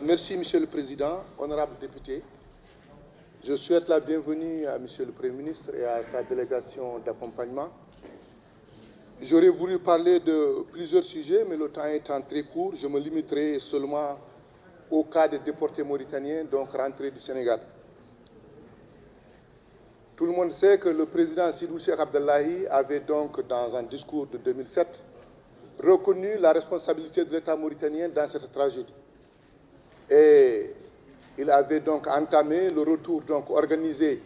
Merci, Monsieur le Président, honorables députés. Je souhaite la bienvenue à Monsieur le Premier ministre et à sa délégation d'accompagnement. J'aurais voulu parler de plusieurs sujets, mais le temps étant très court, je me limiterai seulement au cas des déportés mauritaniens, donc rentrés du Sénégal. Tout le monde sait que le président Sidou Cheikh Abdallahi avait donc, dans un discours de 2007, reconnu la responsabilité de l'État mauritanien dans cette tragédie. Et il avait donc entamé le retour organisé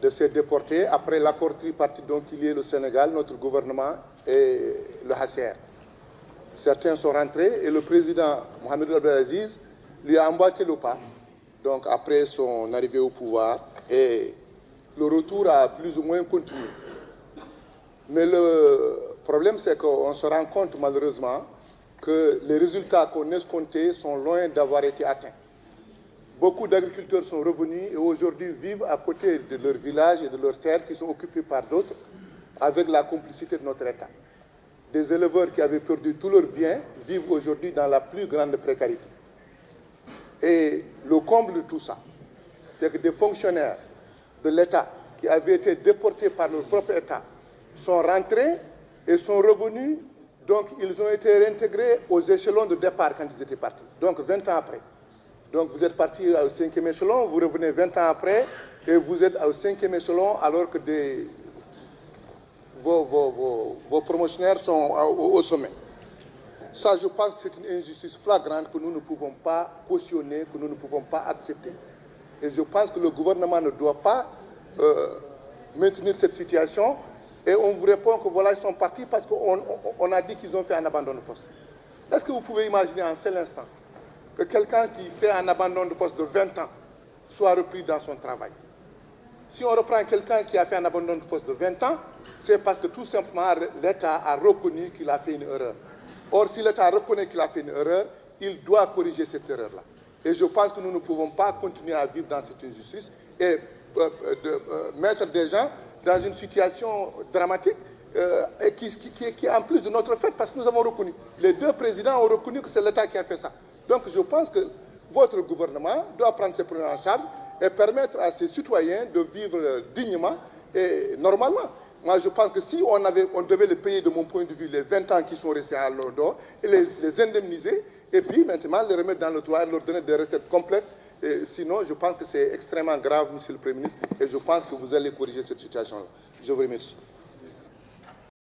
de ces déportés après l'accord tripartite qu'il y ait le Sénégal, notre gouvernement et le HCR. Certains sont rentrés et le président Mohamed Abdelaziz lui a emboîté le pas, donc après son arrivée au pouvoir, et le retour a plus ou moins continué. Mais le problème, c'est qu'on se rend compte malheureusement que les résultats qu'on escomptait sont loin d'avoir été atteints. Beaucoup d'agriculteurs sont revenus et aujourd'hui vivent à côté de leurs villages et de leurs terres qui sont occupées par d'autres avec la complicité de notre État. Des éleveurs qui avaient perdu tous leurs biens vivent aujourd'hui dans la plus grande précarité. Et le comble de tout ça, c'est que des fonctionnaires de l'État qui avaient été déportés par leur propre État sont rentrés et sont revenus, donc ils ont été réintégrés aux échelons de départ quand ils étaient partis, donc 20 ans après. Donc vous êtes parti au 5e échelon, vous revenez 20 ans après, et vous êtes au 5e échelon alors que vos promotionnaires sont au sommet. Ça, je pense que c'est une injustice flagrante que nous ne pouvons pas cautionner, que nous ne pouvons pas accepter. Et je pense que le gouvernement ne doit pas maintenir cette situation. Et on vous répond que voilà, ils sont partis parce qu'on a dit qu'ils ont fait un abandon de poste. Est-ce que vous pouvez imaginer un seul instant que quelqu'un qui fait un abandon de poste de 20 ans soit repris dans son travail? Si on reprend quelqu'un qui a fait un abandon de poste de 20 ans, c'est parce que tout simplement l'État a reconnu qu'il a fait une erreur. Or, si l'État reconnaît qu'il a fait une erreur, il doit corriger cette erreur-là. Et je pense que nous ne pouvons pas continuer à vivre dans cette injustice et mettre des gens dans une situation dramatique et qui est en plus de notre fait, parce que nous avons reconnu. Les deux présidents ont reconnu que c'est l'État qui a fait ça. Donc je pense que votre gouvernement doit prendre ses problèmes en charge et permettre à ses citoyens de vivre dignement et normalement. Moi, je pense que si on devait les payer, de mon point de vue, les 20 ans qui sont restés à leur dos, et les indemniser, et puis maintenant les remettre dans le droit et leur donner des retraites complètes. Et sinon, je pense que c'est extrêmement grave, Monsieur le Premier ministre, et je pense que vous allez corriger cette situation-là. Je vous remercie.